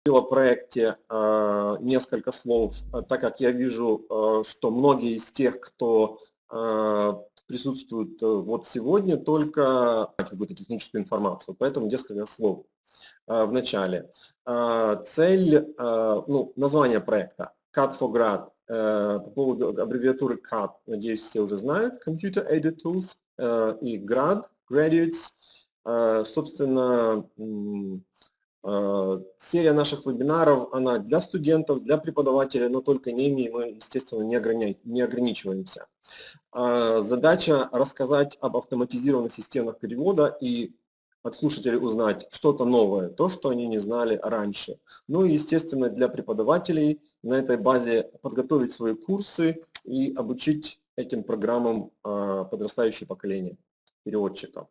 о проекте несколько слов, так как я вижу, что многие из тех, кто присутствует вот сегодня, только какую-то техническую информацию, поэтому несколько слов в начале. Цель, название проекта CAD for Grad, по поводу аббревиатуры CAD, надеюсь, все уже знают, Computer Aided Tools, и Grad, Graduates, собственно, серия наших вебинаров, она для студентов, для преподавателей, но только ними мы, естественно, не ограничиваемся. Задача рассказать об автоматизированных системах перевода и от слушателей узнать что-то новое, то, что они не знали раньше. Ну и, естественно, для преподавателей на этой базе подготовить свои курсы и обучить этим программам подрастающее поколение переводчиков.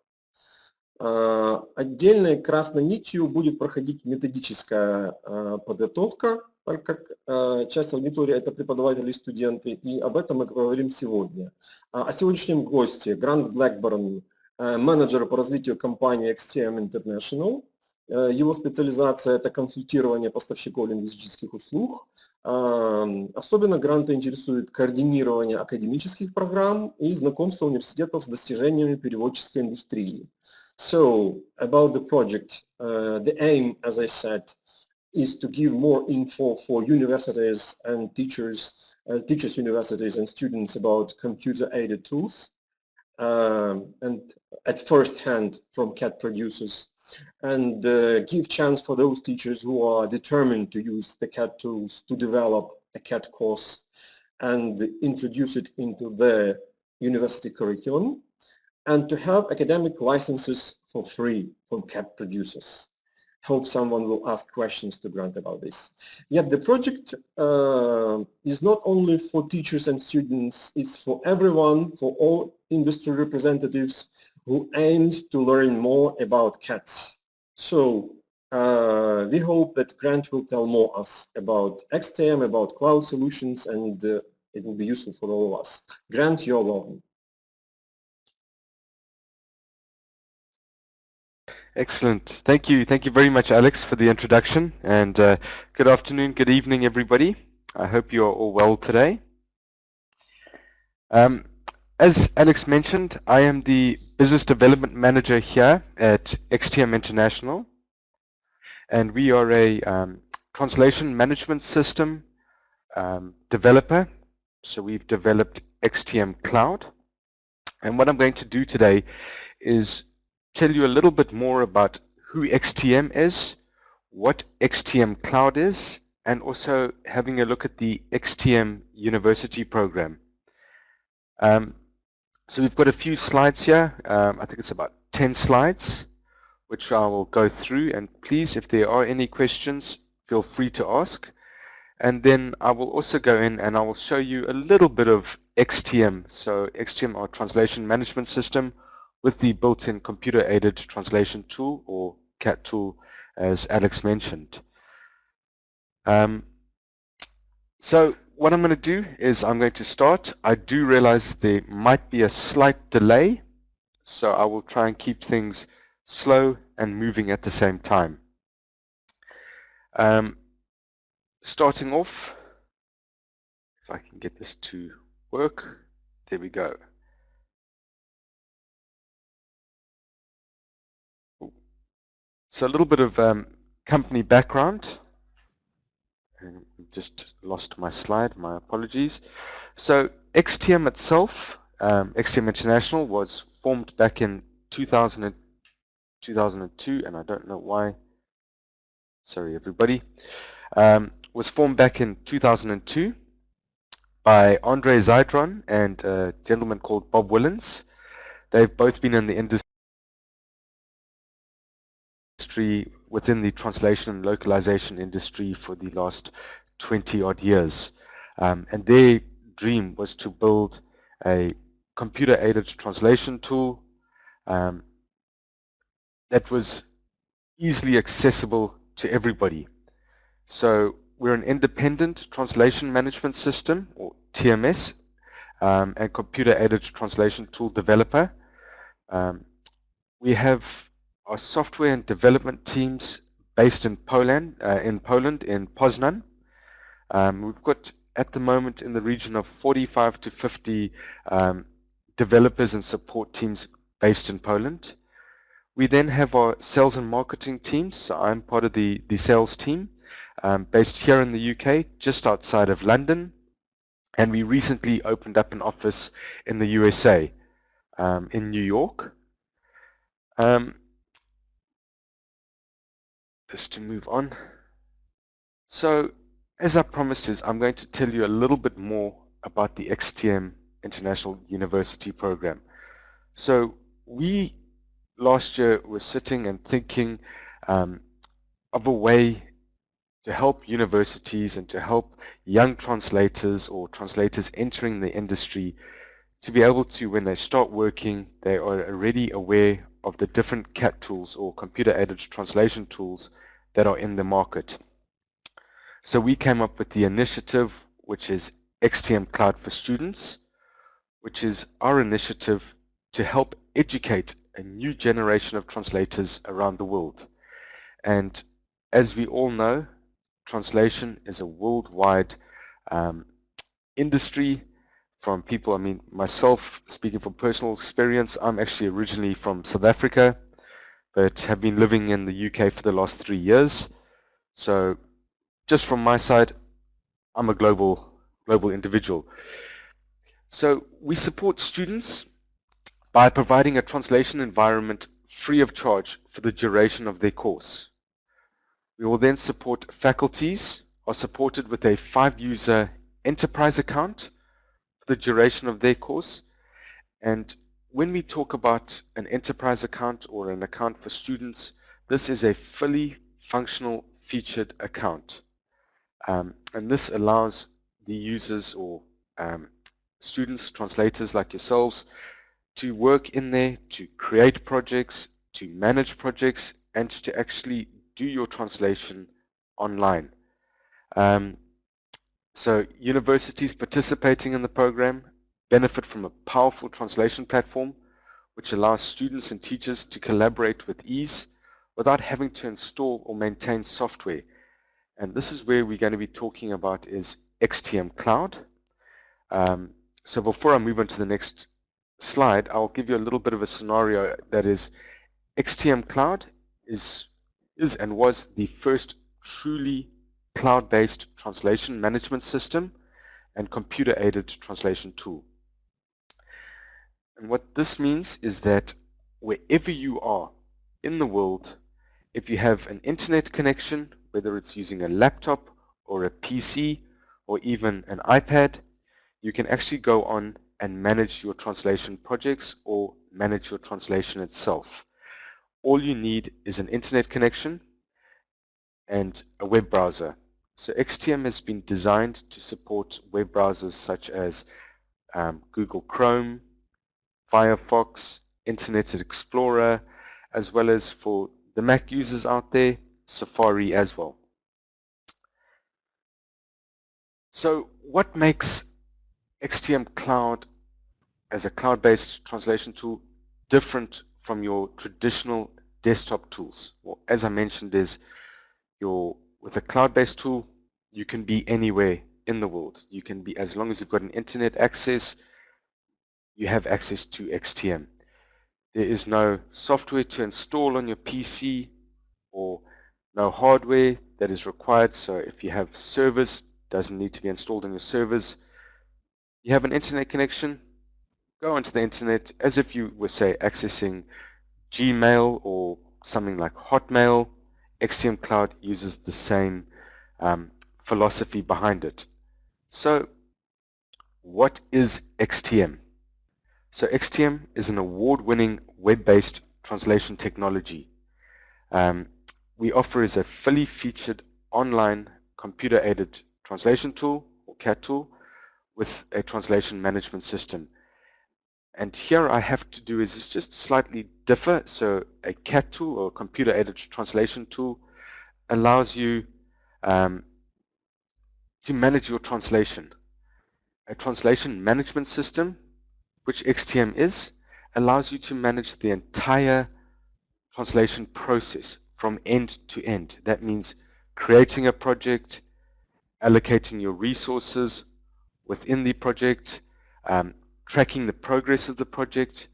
Отдельной красной нитью будет проходить методическая подготовка, так как часть аудитории это преподаватели и студенты, и об этом мы говорим сегодня. О сегодняшнем госте Grant Blackburn, менеджер по развитию компании XTM International. Его специализация – это консультирование поставщиков лингвистических услуг. Особенно Гранта интересует координирование академических программ и знакомство университетов с достижениями переводческой индустрии. So, about the project, the aim, as I said, is to give more info for universities and teachers, universities and students about computer-aided tools, and at first hand from CAD producers, and give chance for those teachers who are determined to use the CAD tools to develop a CAD course and introduce it into their university curriculum, and to have academic licenses for free from CAD producers. Hope someone will ask questions to Grant about this. Yet the project is not only for teachers and students, it's for everyone, for all industry representatives who aims to learn more about CADs. So we hope that Grant will tell more us about XTM, about cloud solutions, and it will be useful for all of us. Grant, you're welcome. Excellent. Thank you. Thank you very much, Alex, for the introduction. And good afternoon, good evening, everybody. I hope you are all well today. As Alex mentioned, I am the Business Development Manager here at XTM International. And we are a translation management system developer. So we've developed XTM Cloud. And what I'm going to do today is tell you a little bit more about who XTM is, what XTM Cloud is, and also having a look at the XTM University program. So we've got a few slides here. I think it's about 10 slides, which I will go through. And please, if there are any questions, feel free to ask. And then I will also go in and I will show you a little bit of XTM. So XTM, our translation management system, with the built-in computer-aided translation tool, or CAT tool, as Alex mentioned. So what I'm going to do is I'm going to start. I do realize there might be a slight delay, so I will try and keep things slow and moving at the same time. Starting off, if I can get this to work, there we go. So a little bit of company background. And just lost my slide, my apologies. So XTM itself, XTM International, was formed back in 2002, and I don't know why, sorry everybody, was formed back in 2002 by Andre Zydron and a gentleman called Bob Willens. They've both been in the industry within the translation and localization industry for the last 20 odd years. And their dream was to build a computer-aided translation tool that was easily accessible to everybody. So we're an independent translation management system, or TMS, and computer-aided translation tool developer. We have our software and development teams based in Poland, in Poznan. We've got at the moment in the region of 45 to 50 developers and support teams based in Poland. We then have our sales and marketing teams. So I'm part of the sales team based here in the UK, just outside of London. And we recently opened up an office in the USA, in New York. Just to move on. So as I promised is I'm going to tell you a little bit more about the XTM International University program. So we last year were sitting and thinking of a way to help universities and to help young translators or translators entering the industry to be able to, when they start working, they are already aware of the different CAT tools or computer-aided translation tools that are in the market. So we came up with the initiative, which is XTM Cloud for Students, which is our initiative to help educate a new generation of translators around the world. And as we all know, translation is a worldwide industry. From people, I mean myself, speaking from personal experience, I'm actually originally from South Africa, but have been living in the UK for the last 3 years. So just from my side, I'm a global individual. So we support students by providing a translation environment free of charge for the duration of their course. We will then support faculties are supported with a 5-user enterprise account for the duration of their course. And when we talk about an enterprise account or an account for students, this is a fully functional featured account. And this allows the users or students, translators like yourselves, to work in there, to create projects, to manage projects, and to actually do your translation online. So universities participating in the program benefit from a powerful translation platform which allows students and teachers to collaborate with ease without having to install or maintain software. And this is where we're going to be talking about is XTM Cloud. So before I move on to the next slide, I'll give you a little bit of a scenario that is XTM Cloud is and was the first truly cloud-based translation management system and computer-aided translation tool. And what this means is that wherever you are in the world, if you have an internet connection, whether it's using a laptop or a PC or even an iPad, you can actually go on and manage your translation projects or manage your translation itself. All you need is an internet connection and a web browser. So XTM has been designed to support web browsers such as Google Chrome, Firefox, Internet Explorer, as well as for the Mac users out there, Safari as well. So what makes XTM Cloud as a cloud-based translation tool different from your traditional desktop tools? Well, as I mentioned, is with a cloud-based tool, you can be anywhere in the world. You can be, as long as you've got an internet access, you have access to XTM. There is no software to install on your PC or no hardware that is required. So if you have servers, doesn't need to be installed on your servers. You have an internet connection, go onto the internet as if you were, say, accessing Gmail or something like Hotmail. XTM Cloud uses the same philosophy behind it. So what is XTM? So XTM is an award-winning web-based translation technology. We offer is a fully featured online computer-aided translation tool or CAT tool with a translation management system. And here I have to do is just slightly differ. So a CAT tool or computer-aided translation tool allows you to manage your translation. A translation management system, which XTM is, allows you to manage the entire translation process from end to end. That means creating a project, allocating your resources within the project, tracking the progress of the project.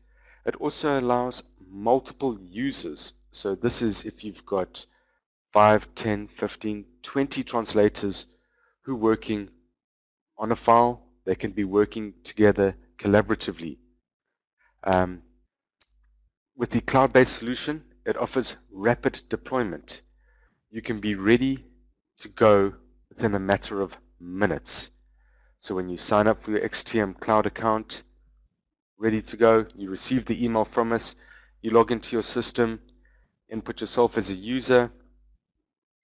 It also allows multiple users. So this is if you've got 5, 10, 15, 20 translators who are working on a file. They can be working together collaboratively. With the cloud-based solution, it offers rapid deployment. You can be ready to go within a matter of minutes. So when you sign up for your XTM cloud account, ready to go, you receive the email from us, you log into your system, input yourself as a user,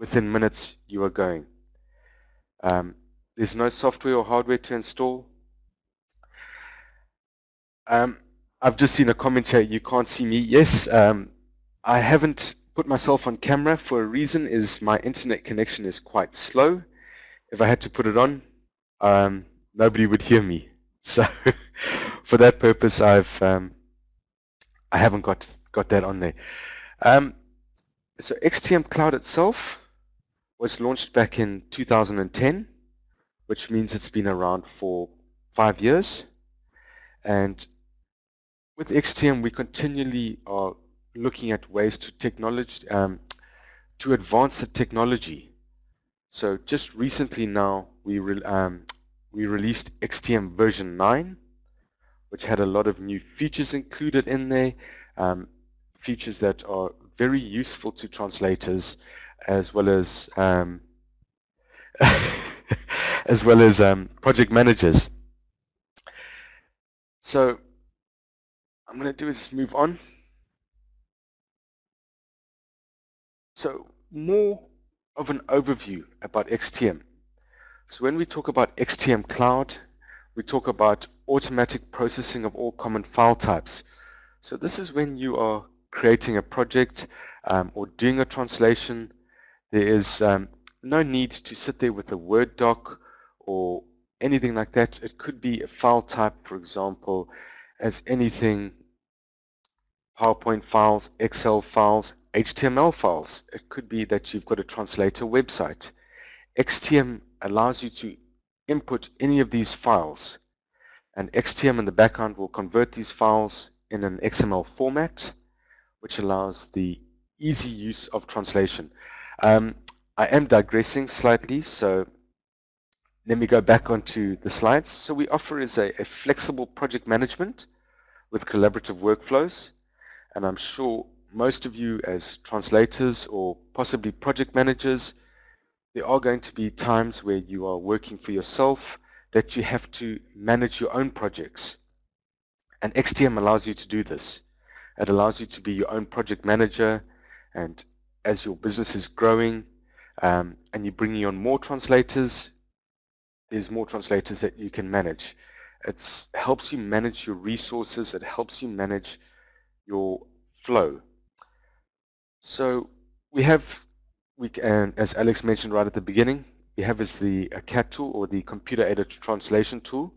within minutes you are going. There's no software or hardware to install. I've just seen a comment here, you can't see me. Yes, I haven't put myself on camera for a reason, is my internet connection is quite slow. If I had to put it on, nobody would hear me. So for that purpose, I haven't got that on there. So XTM Cloud itself was launched back in 2010, which means it's been around for 5 years. And with XTM, we continually are looking at ways to to advance the technology. So just recently now, we released XTM version 9, which had a lot of new features included in there, features that are very useful to translators, as well as project managers. So I'm going to do is move on. So more of an overview about XTM. So when we talk about XTM Cloud, we talk about automatic processing of all common file types. So this is when you are creating a project or doing a translation. There is no need to sit there with a Word doc or anything like that. It could be a file type, for example, as anything, PowerPoint files, Excel files, HTML files. It could be that you've got a translator website. XTM allows you to input any of these files, and XTM in the background will convert these files in an XML format, which allows the easy use of translation. I am digressing slightly, so let me go back onto the slides. So we offer is a flexible project management with collaborative workflows, and I'm sure most of you as translators or possibly project managers, there are going to be times where you are working for yourself that you have to manage your own projects. And XTM allows you to do this. It allows you to be your own project manager, and as your business is growing and you're bringing on more translators, there's more translators that you can manage. It helps you manage your resources. It helps you manage your flow. So we have, and as Alex mentioned right at the beginning, we have is the CAT tool, or the computer-aided translation tool.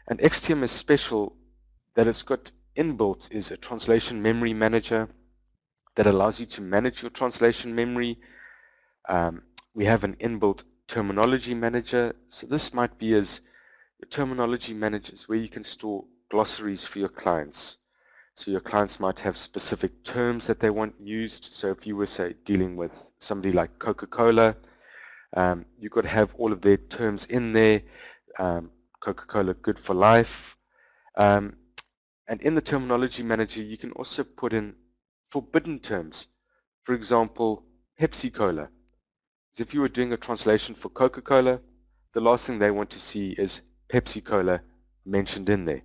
And XTM is special that it's got inbuilt is a translation memory manager that allows you to manage your translation memory. We have an inbuilt terminology manager. So this might be as your terminology managers where you can store glossaries for your clients. So your clients might have specific terms that they want used. So if you were, say, dealing with somebody like Coca-Cola, you've got to have all of their terms in there. Coca-Cola, good for life. And in the terminology manager, you can also put in forbidden terms. For example, Pepsi-Cola. So if you were doing a translation for Coca-Cola, the last thing they want to see is Pepsi-Cola mentioned in there.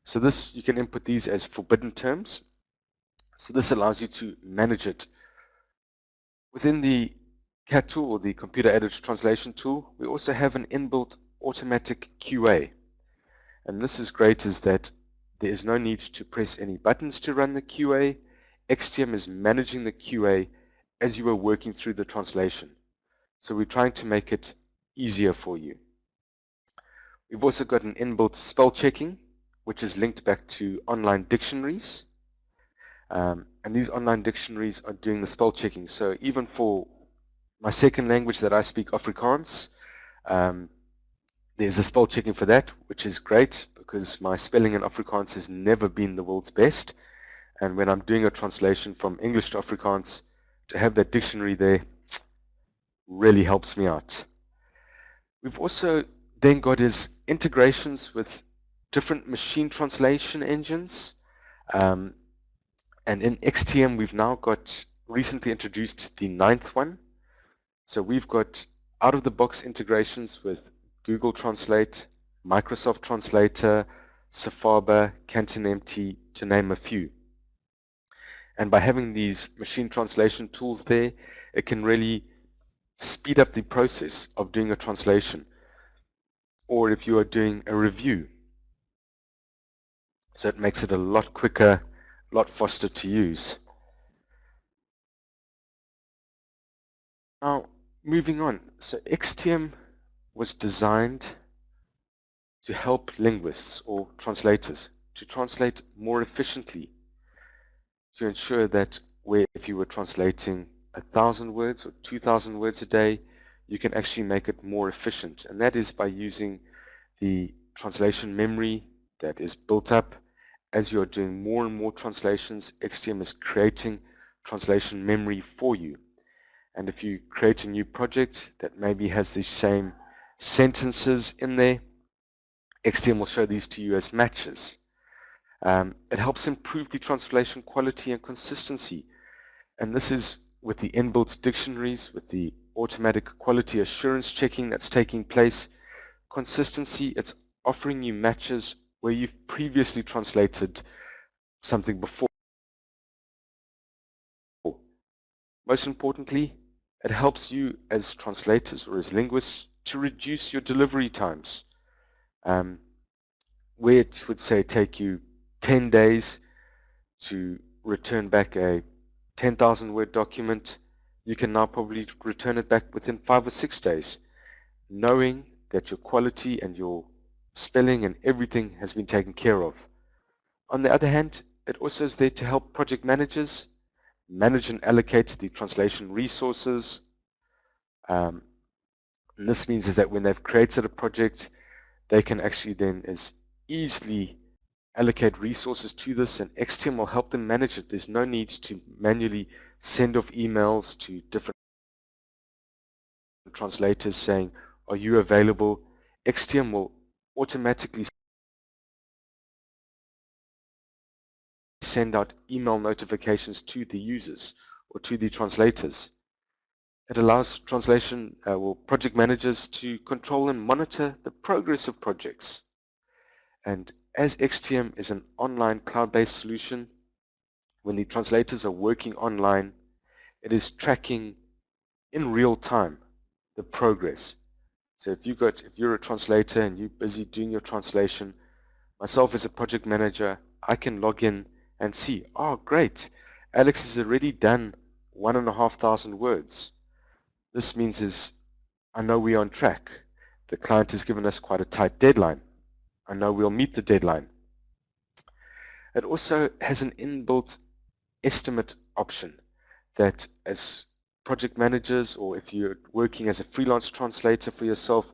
So this, you can input these as forbidden terms. So this allows you to manage it. Within the CAT tool, or the computer-aided translation tool, we also have an inbuilt automatic QA. And this is great, is that there is no need to press any buttons to run the QA. XTM is managing the QA as you are working through the translation. So we're trying to make it easier for you. We've also got an inbuilt spell checking, which is linked back to online dictionaries. and these online dictionaries are doing the spell checking. So even for my second language that I speak, Afrikaans, there's a spell checking for that, which is great because my spelling in Afrikaans has never been the world's best. And when I'm doing a translation from English to Afrikaans, to have that dictionary there really helps me out. We've also then got is integrations with different machine translation engines. And in XTM, we've now got recently introduced the 9th one. So we've got out-of-the-box integrations with Google Translate, Microsoft Translator, Safaba, CantonMT, to name a few. And by having these machine translation tools there, it can really speed up the process of doing a translation, or if you are doing a review. So it makes it a lot quicker, a lot faster to use. Now, moving on. So XTM was designed to help linguists or translators to translate more efficiently, to ensure that where if you were translating 1,000 words or 2,000 words a day, you can actually make it more efficient. And that is by using the translation memory that is built up. As you're doing more and more translations, XTM is creating translation memory for you. And if you create a new project that maybe has the same sentences in there, XTM will show these to you as matches. It helps improve the translation quality and consistency. And this is with the inbuilt dictionaries, with the automatic quality assurance checking that's taking place. Consistency, it's offering you matches where you've previously translated something before. Most importantly, it helps you as translators or as linguists to reduce your delivery times. Where it would say take you 10 days to return back a 10,000 word document, you can now probably return it back within 5 or 6 days, knowing that your quality and your spelling and everything has been taken care of. On the other hand, it also is there to help project managers manage and allocate the translation resources. And this means is that when they've created a project, they can actually then as easily allocate resources to this, and XTM will help them manage it. There's no need to manually send off emails to different translators saying, are you available? XTM will automatically send out email notifications to the users or to the translators. It allows translation or project managers to control and monitor the progress of projects. And as XTM is an online cloud-based solution, when the translators are working online, it is tracking in real time the progress. So if you're a translator and you're busy doing your translation, myself as a project manager, I can log in and see, oh great, Alex has already done 1,500 words. This means is I know we're on track. The client has given us quite a tight deadline. I know we'll meet the deadline. It also has an inbuilt estimate option that as project managers, or if you're working as a freelance translator for yourself,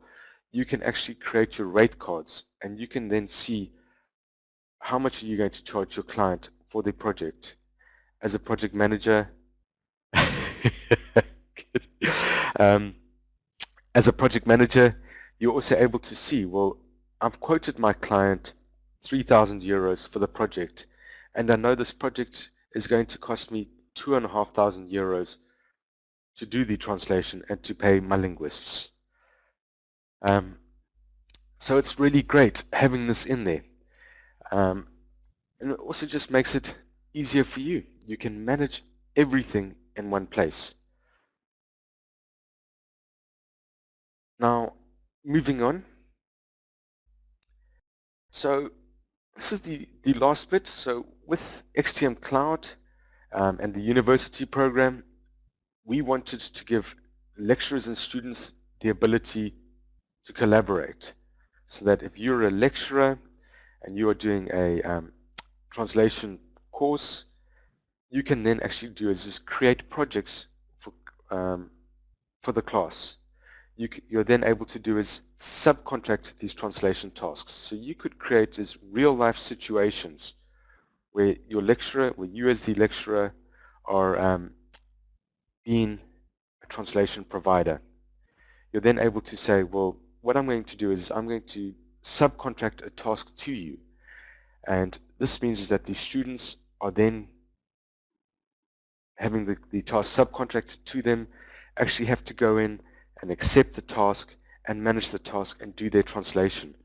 you can actually create your rate cards and you can then see how much are you going to charge your client for the project. As a project manager, as a project manager, you're also able to see, well, I've quoted my client 3,000 euros for the project, and I know this project is going to cost me 2,500 euros to do the translation and to pay my linguists. So it's really great having this in there. And it also just makes it easier for you. You can manage everything in one place. Now, moving on. So this is the last bit. So with XTM Cloud and the university program, we wanted to give lecturers and students the ability to collaborate. So that if you're a lecturer and you are doing a translation course, you can then actually do is just create projects for the class. You're then able to do is subcontract these translation tasks. So you could create these real-life situations where where you as the lecturer are being a translation provider. You're then able to say, well, what I'm going to do is I'm going to subcontract a task to you. And this means that the students are then having the task subcontracted to them, actually have to go in and accept the task and manage the task and do their translation.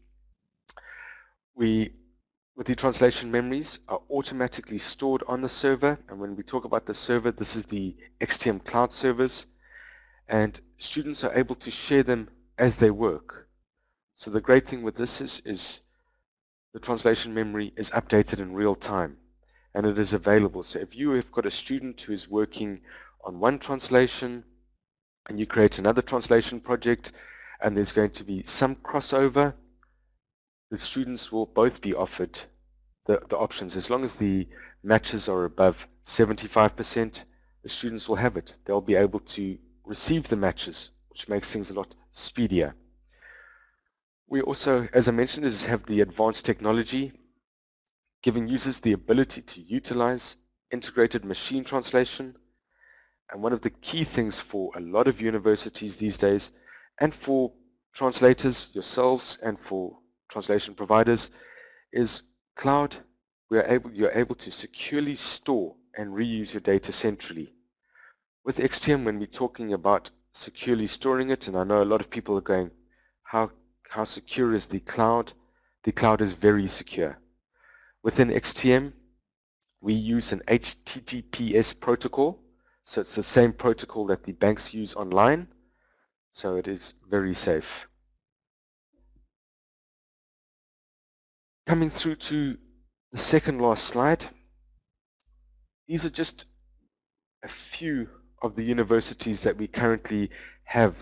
With the translation memories, are automatically stored on the server, and when we talk about the server, this is the XTM cloud servers, and students are able to share them as they work. So the great thing with this is the translation memory is updated in real time, and it is available. So if you have got a student who is working on one translation and you create another translation project and there's going to be some crossover, the students will both be offered the options. As long as the matches are above 75%, the students will have it. They'll be able to receive the matches, which makes things a lot speedier. We also, as I mentioned, have the advanced technology, giving users the ability to utilize integrated machine translation. And one of the key things for a lot of universities these days, and for translators yourselves and for translation providers, is cloud. You're able to securely store and reuse your data centrally. With XTM, when we're talking about securely storing it, and I know a lot of people are going, how secure is the cloud? The cloud is very secure. Within XTM, we use an HTTPS protocol, so it's the same protocol that the banks use online, so it is very safe. Coming through to the second last slide, these are just a few of the universities that we currently have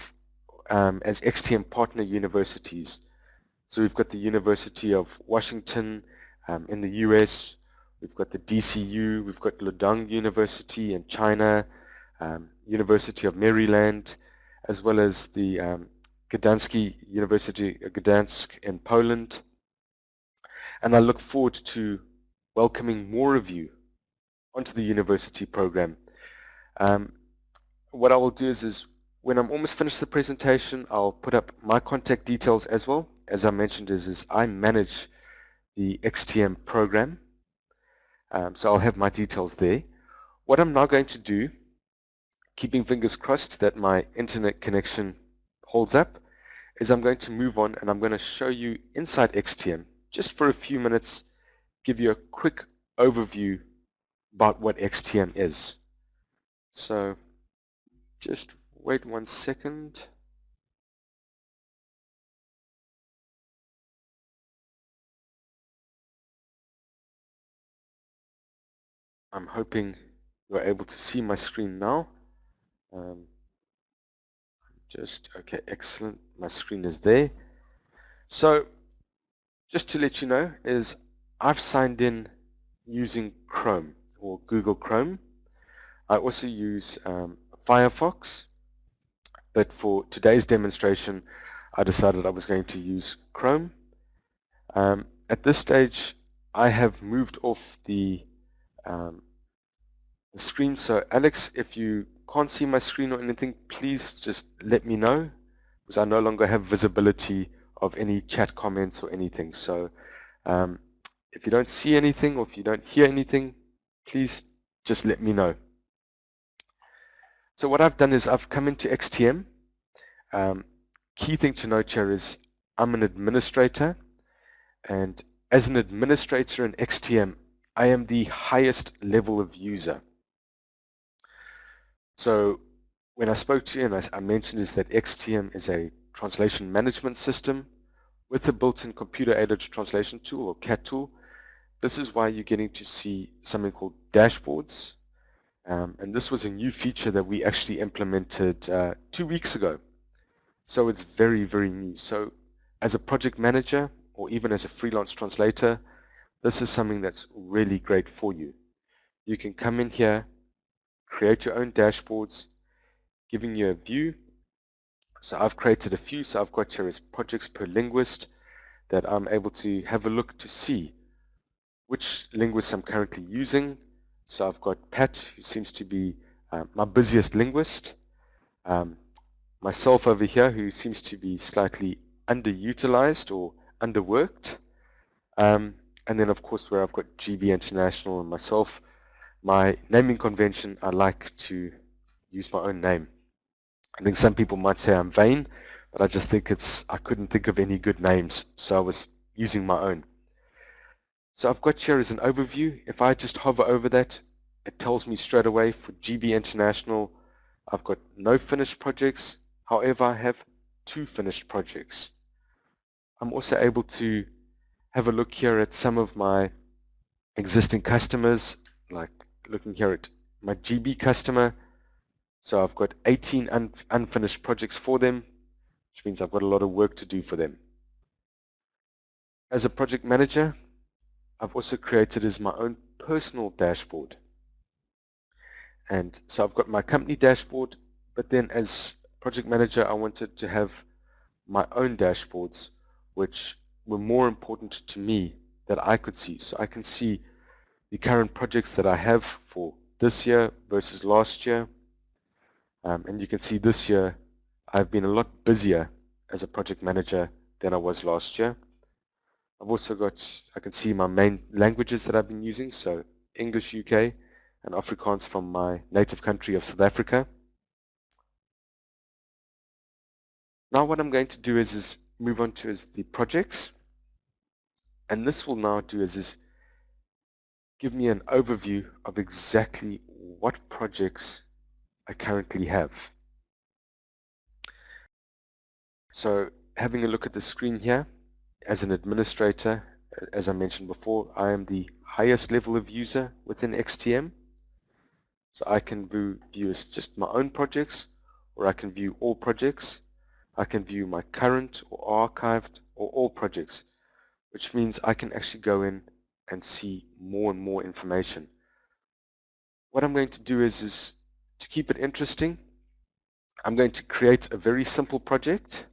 as XTM partner universities. So we've got the University of Washington in the US, we've got the DCU, we've got Ludong University in China, University of Maryland, as well as the Gdański University, Gdansk in Poland. And I look forward to welcoming more of you onto the university program. What I will do is when I'm almost finished the presentation, I'll put up my contact details as well. As I mentioned, is I manage the XTM program, so I'll have my details there. What I'm now going to do, keeping fingers crossed that my internet connection holds up, is I'm going to move on and I'm going to show you inside XTM, just for a few minutes, give you a quick overview about what XTM is. So just wait 1 second. I'm hoping you're able to see my screen now. Okay, excellent. My screen is there. So just to let you know, is I've signed in using Chrome or Google Chrome. I also use Firefox, but for today's demonstration, I decided I was going to use Chrome. At this stage, I have moved off the screen. So Alex, if you can't see my screen or anything, please just let me know, because I no longer have visibility of any chat comments or anything. So if you don't see anything or if you don't hear anything, please just let me know. So what I've done is I've come into XTM. Key thing to note here is I'm an administrator, and as an administrator in XTM, I am the highest level of user. So when I spoke to you and I mentioned is that XTM is a translation management system with a built-in computer-aided translation tool or CAT tool. This is why you're getting to see something called dashboards. And this was a new feature that we actually implemented 2 weeks ago. So it's very, very new. So as a project manager or even as a freelance translator, this is something that's really great for you. you can come in here, create your own dashboards, giving you a view. So I've created a few, so I've got here as projects per linguist that I'm able to have a look to see which linguists I'm currently using. So I've got Pat, who seems to be my busiest linguist. Myself over here, who seems to be slightly underutilized or underworked. And then of course where I've got GB International and myself, my naming convention, I like to use my own name. I think some people might say I'm vain, but I just think I couldn't think of any good names, so I was using my own. So I've got here as an overview. If I just hover over that, it tells me straight away for GB International, I've got no finished projects. However, I have 2 finished projects. I'm also able to have a look here at some of my existing customers, like looking here at my GB customer. So I've got 18 unfinished projects for them, which means I've got a lot of work to do for them. As a project manager, I've also created as my own personal dashboard. And so I've got my company dashboard, but then as project manager, I wanted to have my own dashboards, which were more important to me that I could see. So I can see the current projects that I have for this year versus last year. And you can see this year, I've been a lot busier as a project manager than I was last year. I've also got, I can see my main languages that I've been using, so English UK and Afrikaans from my native country of South Africa. Now what I'm going to do is move on to the projects, and this will now do is give me an overview of exactly what projects I currently have. So having a look at the screen here, as an administrator, as I mentioned before, I am the highest level of user within XTM. So I can view as just my own projects, or I can view all projects. I can view my current or archived or all projects, which means I can actually go in and see more and more information. What I'm going to do is to keep it interesting, I'm going to create a very simple project.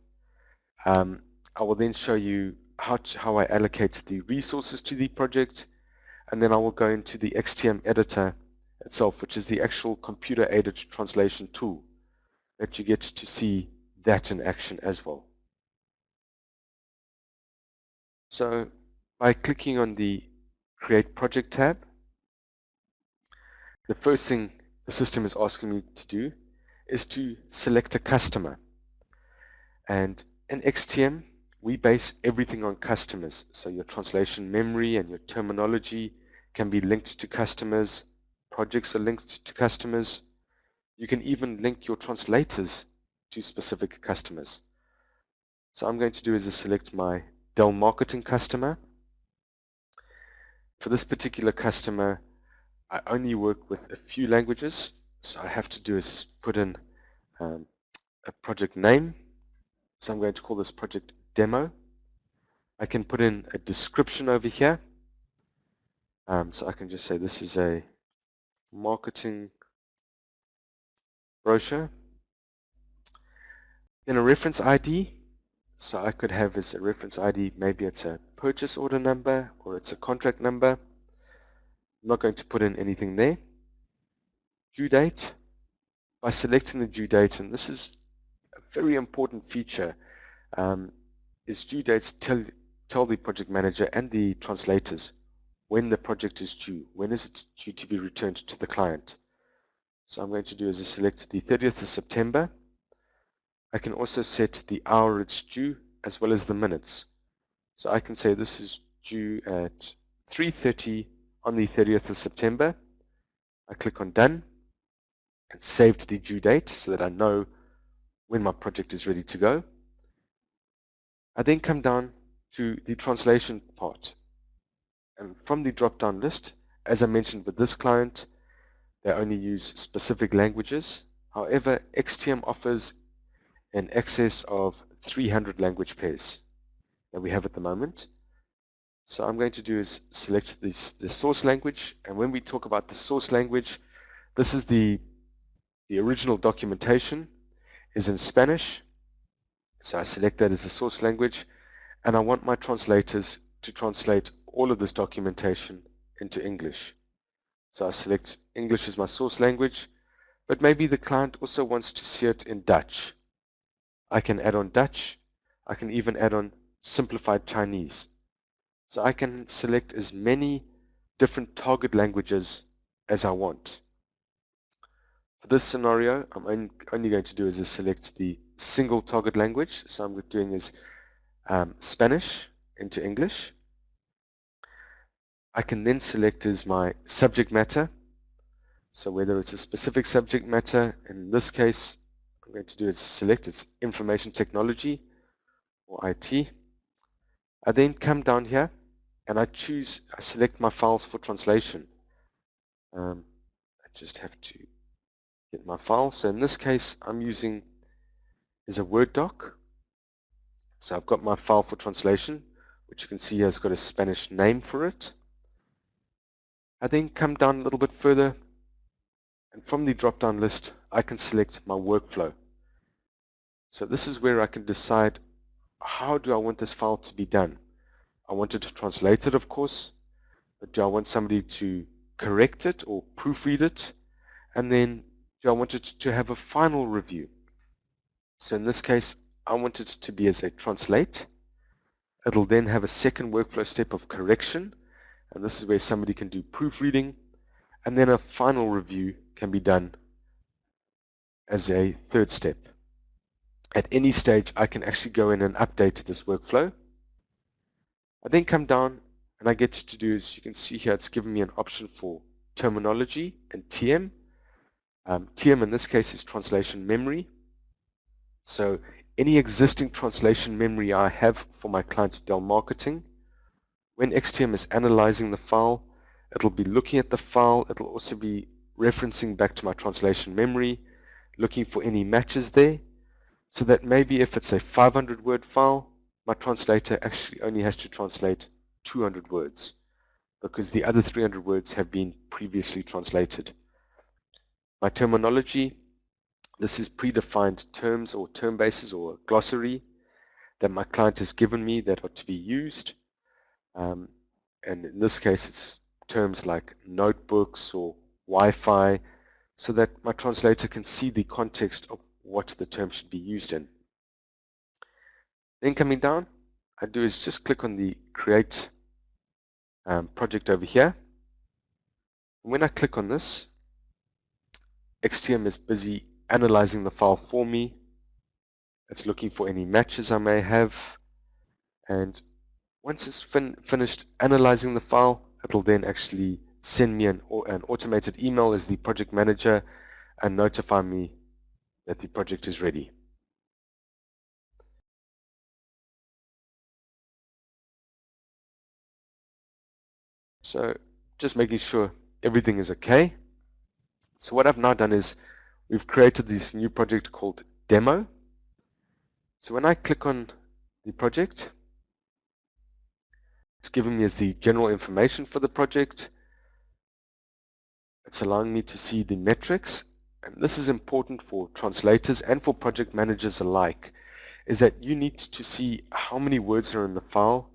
I will then show you how I allocate the resources to the project, and then I will go into the XTM editor itself, which is the actual computer-aided translation tool that you get to see that in action as well. So by clicking on the Create Project tab, the first thing the system is asking me to do is to select a customer. And in XTM, we base everything on customers. So your translation memory and your terminology can be linked to customers. Projects are linked to customers. You can even link your translators to specific customers. So I'm going to do is select my Dell marketing customer. For this particular customer, I only work with a few languages. So I have to do is put in a project name. So I'm going to call this project demo. I can put in a description over here. So I can just say this is a marketing brochure. Then a reference ID. So I could have as a reference ID, maybe it's a purchase order number or it's a contract number. I'm not going to put in anything there. Due date. By selecting the due date, and this is a very important feature, is due dates tell the project manager and the translators when the project is due, when is it due to be returned to the client. So I'm going to do is select the 30th of September. I can also set the hour it's due as well as the minutes. So I can say this is due at 3:30 on the 30th of September. I click on done and saved the due date so that I know when my project is ready to go. I then come down to the translation part. And from the drop-down list, as I mentioned with this client, they only use specific languages. However, XTM offers an excess of 300 language pairs that we have at the moment. So I'm going to do is select the source language, and when we talk about the source language, this is the original documentation is in Spanish. So I select that as the source language, and I want my translators to translate all of this documentation into English. So I select English as my source language, but maybe the client also wants to see it in Dutch. I can add on Dutch. I can even add on simplified Chinese. So I can select as many different target languages as I want. For this scenario, I'm only going to do is select the single target language. So I'm doing is Spanish into English. I can then select as my subject matter. So whether it's a specific subject matter, in this case, I'm going to do is select its information technology or IT. I then come down here and I select my files for translation. I just have to get my file. So in this case, I'm using is a Word doc. So I've got my file for translation, which you can see has got a Spanish name for it. I then come down a little bit further, and from the drop-down list, I can select my workflow. So this is where I can decide how do I want this file to be done. I want it to translate it, of course, but do I want somebody to correct it or proofread it? And then do I want it to have a final review? So in this case, I want it to be as a translate. It'll then have a second workflow step of correction, and this is where somebody can do proofreading, and then a final review can be done as a third step. At any stage, I can actually go in and update this workflow. I then come down and I get to do, as you can see here, it's given me an option for terminology and TM. TM in this case is translation memory. So any existing translation memory I have for my client Dell Marketing, when XTM is analyzing the file, it'll be looking at the file. It'll also be referencing back to my translation memory, looking for any matches there, so that maybe if it's a 500-word file, my translator actually only has to translate 200 words because the other 300 words have been previously translated. My terminology, this is predefined terms or term bases or a glossary that my client has given me that are to be used. And in this case, it's terms like notebooks or Wi-Fi, so that my translator can see the context of what the term should be used in. Then coming down, I do is just click on the Create project over here. When I click on this, XTM is busy analyzing the file for me. It's looking for any matches I may have, and once it's finished analyzing the file, it'll then actually send me an automated email as the project manager and notify me that the project is ready. So just making sure everything is okay. So what I've now done is we've created this new project called Demo. So when I click on the project, it's giving me as the general information for the project. It's allowing me to see the metrics, and this is important for translators and for project managers alike, is that you need to see how many words are in the file,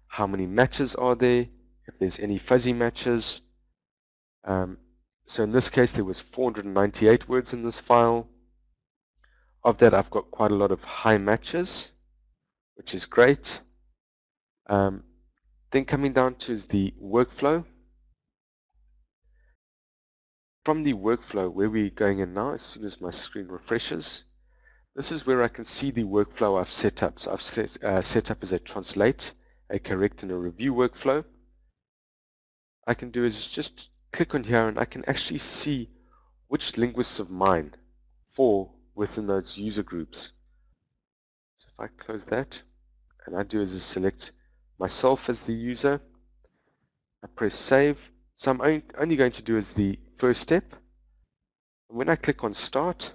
how many matches are there, if there's any fuzzy matches. So in this case there was 498 words in this file. Of that I've got quite a lot of high matches, which is great. Then coming down to is the workflow. From the workflow, where we're going in now, as soon as my screen refreshes, this is where I can see the workflow I've set up. So I've set up as a translate, a correct, and a review workflow. I can do is just click on here and I can actually see which linguists of mine fall within those user groups. So if I close that and I do is select myself as the user, I press save. So I'm only going to do is the first step. And when I click on start,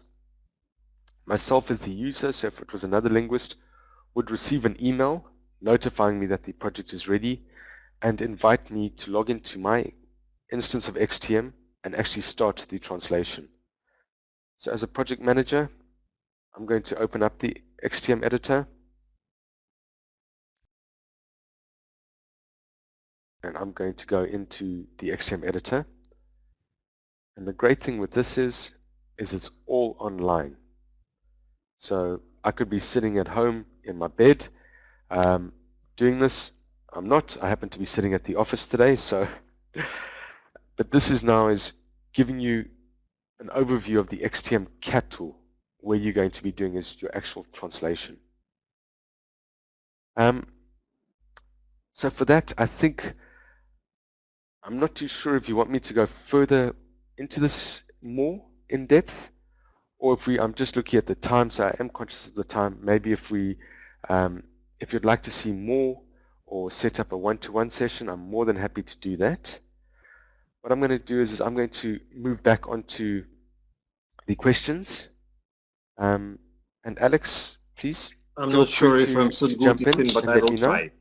myself as the user, so if it was another linguist, would receive an email notifying me that the project is ready, and invite me to log into my instance of XTM and actually start the translation. So as a project manager, I'm going to open up the XTM editor, and I'm going to go into the XTM editor. And the great thing with this is it's all online. So I could be sitting at home in my bed doing this. I'm not. I happen to be sitting at the office today, so but this is now is giving you an overview of the XTM CAT tool, where you're going to be doing is your actual translation. So for that, I think I'm not too sure if you want me to go further into this more in depth, or if I'm just looking at the time, so I am conscious of the time. Maybe if you'd like to see more or set up a one-to-one session, I'm more than happy to do that. What I'm going to do is I'm going to move back onto the questions. And Alex, please. I'm not sure if I'm so good at it, but I will try.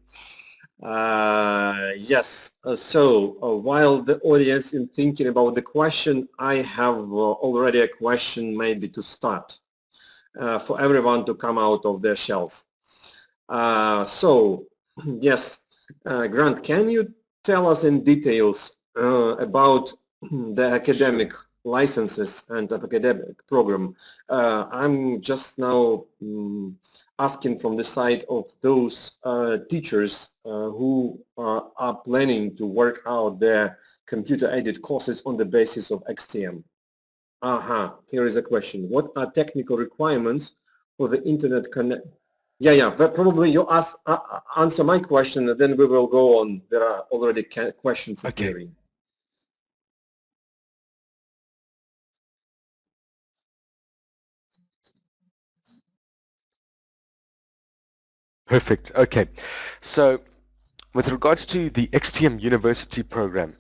Yes, while the audience is thinking about the question, I have already a question maybe to start for everyone to come out of their shells. Yes, Grant, can you tell us in details about the academic licenses and academic program? I'm just now asking from the side of those teachers who are planning to work out their computer-aided courses on the basis of XTM. Here is a question. What are technical requirements for the internet connect? Yeah, but probably you answer my question and then we will go on. There are already questions appearing. Okay. Perfect. Okay. So with regards to the XTM University program,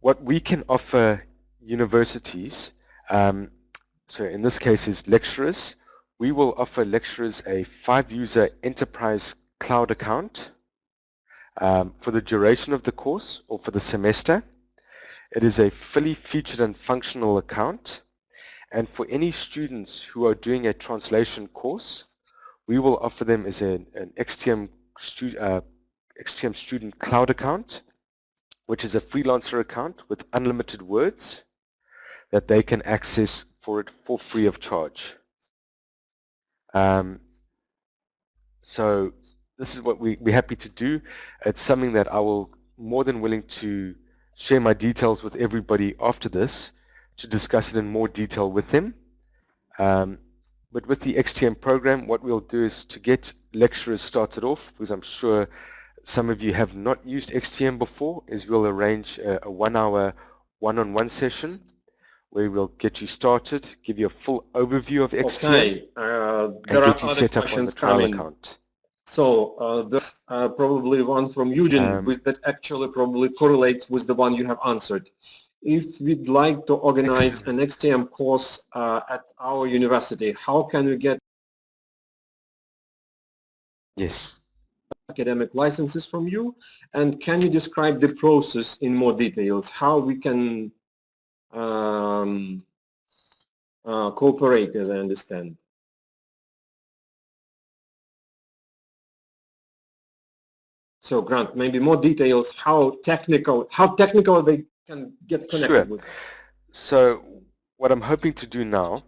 what we can offer universities, so in this case is lecturers, we will offer lecturers a 5-user enterprise cloud account for the duration of the course or for the semester. It is a fully featured and functional account, and for any students who are doing a translation course, we will offer them as an XTM student cloud account, which is a freelancer account with unlimited words that they can access for free of charge. So this is what we're happy to do. It's something that I will more than willing to share my details with everybody after this to discuss it in more detail with them. But with the XTM program, what we'll do is to get lecturers started off, because I'm sure some of you have not used XTM before, is we'll arrange a 1-hour one-on-one session where we'll get you started, give you a full overview of XTM, okay. There are other questions coming. So there's probably one from Eugene that actually probably correlates with the one you have answered. If we'd like to organize an XTM course at our university, how can we get academic licenses from you? And can you describe the process in more details, how we can cooperate, as I understand? So Grant, maybe more details, how technical they can get connected with. So what I'm hoping to do now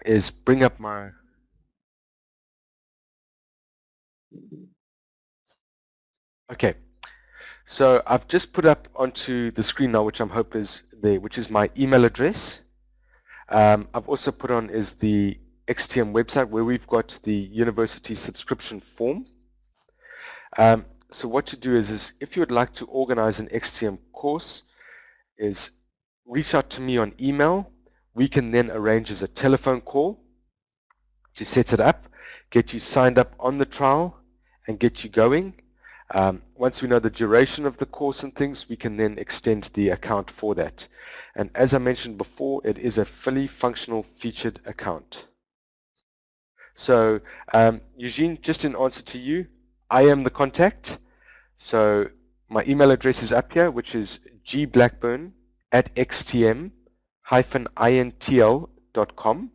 is bring up my so I've just put up onto the screen now, which I'm hoping is there, which is my email address. I've also put on is the XTM website where we've got the university subscription form. So what you do is if you would like to organize an XTM course, is reach out to me on email. We can then arrange as a telephone call to set it up, get you signed up on the trial, and get you going. Once we know the duration of the course and things, we can then extend the account for that. And as I mentioned before, it is a fully functional featured account. So Eugene, just in answer to you, I am the contact. So my email address is up here, which is gblackburn@xtm-intl.com.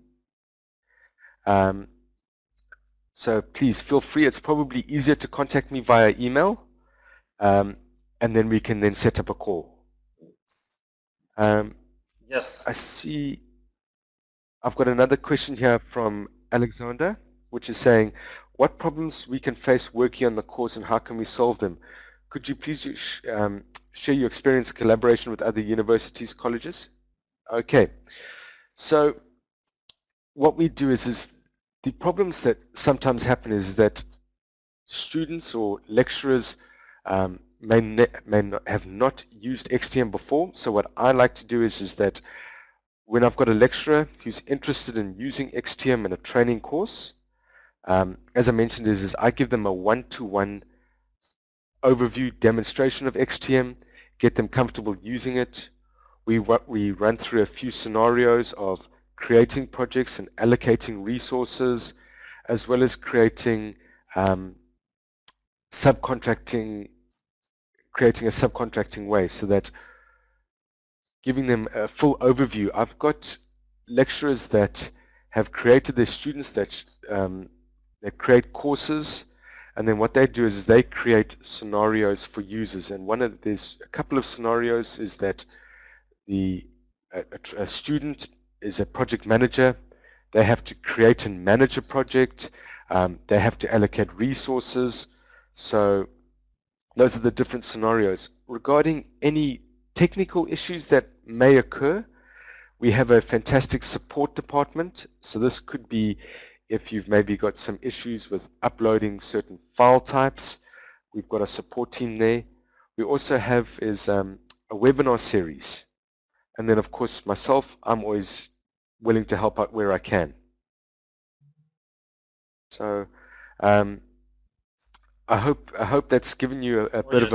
So please feel free. It's probably easier to contact me via email, and then we can then set up a call. Yes. I see I've got another question here from Alexander, which is saying, what problems we can face working on the course and how can we solve them? Could you please share your experience in collaboration with other universities, colleges? Okay, so what we do is the problems that sometimes happen is that students or lecturers may not have not used XTM before. So what I like to do is that when I've got a lecturer who's interested in using XTM in a training course, as I mentioned, is I give them a one-to-one overview demonstration of XTM, get them comfortable using it. We run through a few scenarios of creating projects and allocating resources, as well as creating creating a subcontracting way, so that giving them a full overview. I've got lecturers that have created their students that create courses, and then what they do is they create scenarios for users. And there's a couple of scenarios is that a student is a project manager. They have to create and manage a project. They have to allocate resources. So those are the different scenarios. Regarding any technical issues that may occur, we have a fantastic support department. So this could be if you've maybe got some issues with uploading certain file types. We've got a support team there. We also have a webinar series. And then of course myself, I'm always willing to help out where I can. So I hope that's given you a bit of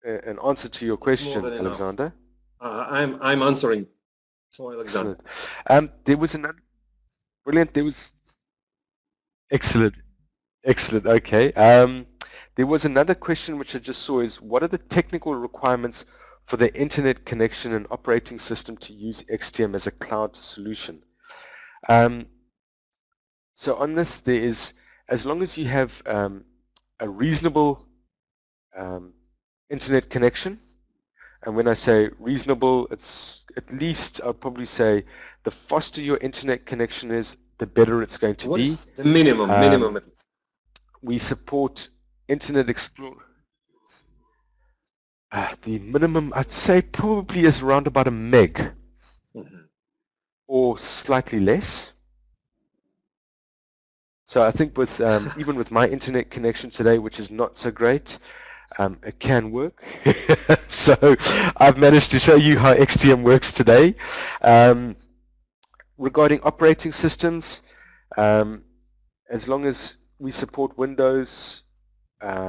an answer to your question, Alexander. I'm answering for Alexander. Excellent. There was another brilliant. Excellent. Okay. There was another question which I just saw is, what are the technical requirements for the internet connection and operating system to use XTM as a cloud solution? So on this, there is, as long as you have a reasonable internet connection, and when I say reasonable, it's at least, I'll probably say the faster your internet connection is, the better it's going to be. What is the minimum at least? We support Internet Explorer. The minimum, I'd say, probably is around about a meg, or slightly less. So I think with even with my internet connection today, which is not so great, it can work. So I've managed to show you how XTM works today. Regarding operating systems, as long as we support Windows,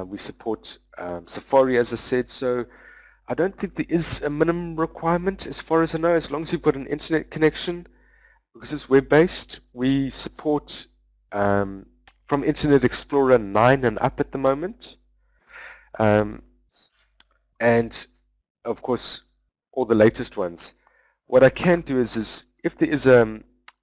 we support Safari, as I said, so I don't think there is a minimum requirement as far as I know, as long as you've got an internet connection. Because it's web-based, we support from Internet Explorer 9 and up at the moment. And of course, all the latest ones. What I can do is if there is a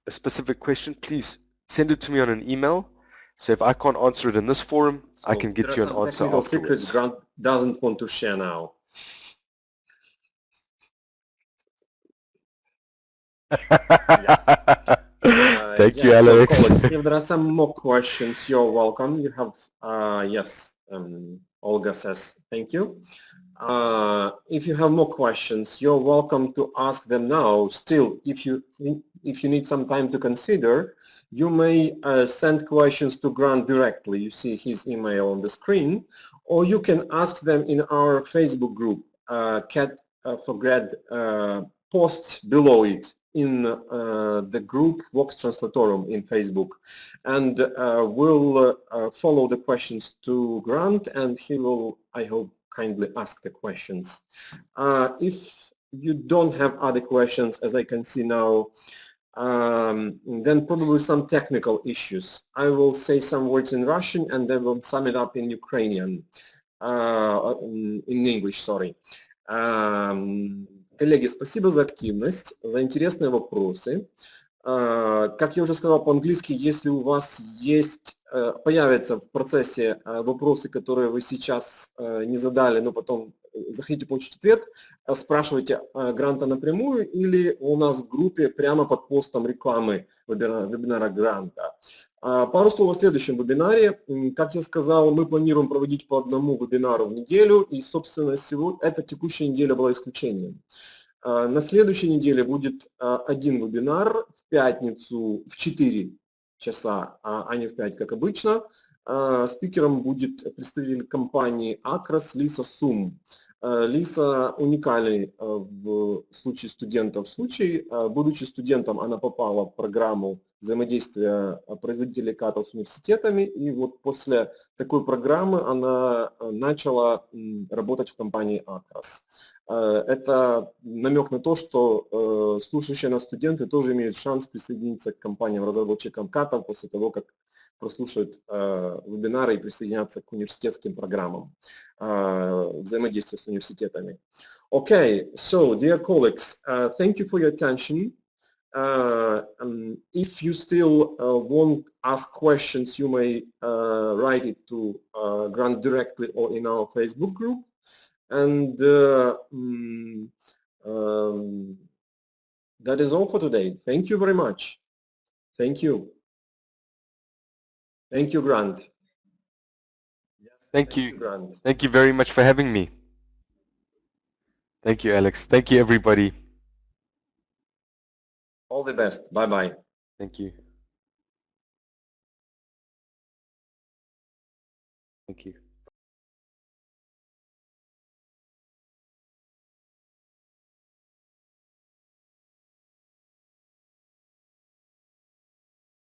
specific question, please send it to me on an email. So if I can't answer it in this forum, I can get you an answer afterwards. Secrets Grant doesn't want to share now. Thank you, Alex. So colleagues, if there are some more questions, you're welcome. You have, yes, Olga says thank you. If you have more questions, you're welcome to ask them now. Still, if you need some time to consider, you may send questions to Grant directly. You see his email on the screen, or you can ask them in our Facebook group, CAT for Grad, post below it in the group Vox Translatorum in Facebook, and we'll follow the questions to Grant, and he will, I hope, kindly ask the questions. If you don't have other questions, as I can see now, then probably some technical issues. I will say some words in Russian and then we'll sum it up in Ukrainian. in English, sorry. Коллеги, спасибо за активность, за интересные вопросы. Как я уже сказал по-английски, если у вас появятся в процессе вопросы, которые вы сейчас не задали, но потом захотите получить ответ, спрашивайте Гранта напрямую или у нас в группе прямо под постом рекламы вебинара Гранта. Пару слов о следующем вебинаре. Как я сказал, мы планируем проводить по одному вебинару в неделю, и, собственно, эта текущая неделя была исключением. На следующей неделе будет один вебинар в пятницу в 4 часа, а не в 5, как обычно. Спикером будет представитель компании Акрос Лиса Сум. Лиса уникальный в случае студентов случай. Будучи студентом, она попала в программу взаимодействия производителей катов с университетами, и вот после такой программы она начала работать в компании Акрос. Это намек на то, что слушающие нас студенты тоже имеют шанс присоединиться к компаниям-разработчикам катов после того, как прослушают вебинары и присоединятся к университетским программам взаимодействия с университетами. Okay, so dear colleagues, thank you for your attention. If you still want to ask questions, you may write it to Grant directly or in our Facebook group. And that is all for today. Thank you very much. Thank you. Thank you, Grant. Yes, Thank you. Grant. Thank you very much for having me. Thank you, Alex. Thank you, everybody. All the best. Bye-bye. Thank you. Thank you.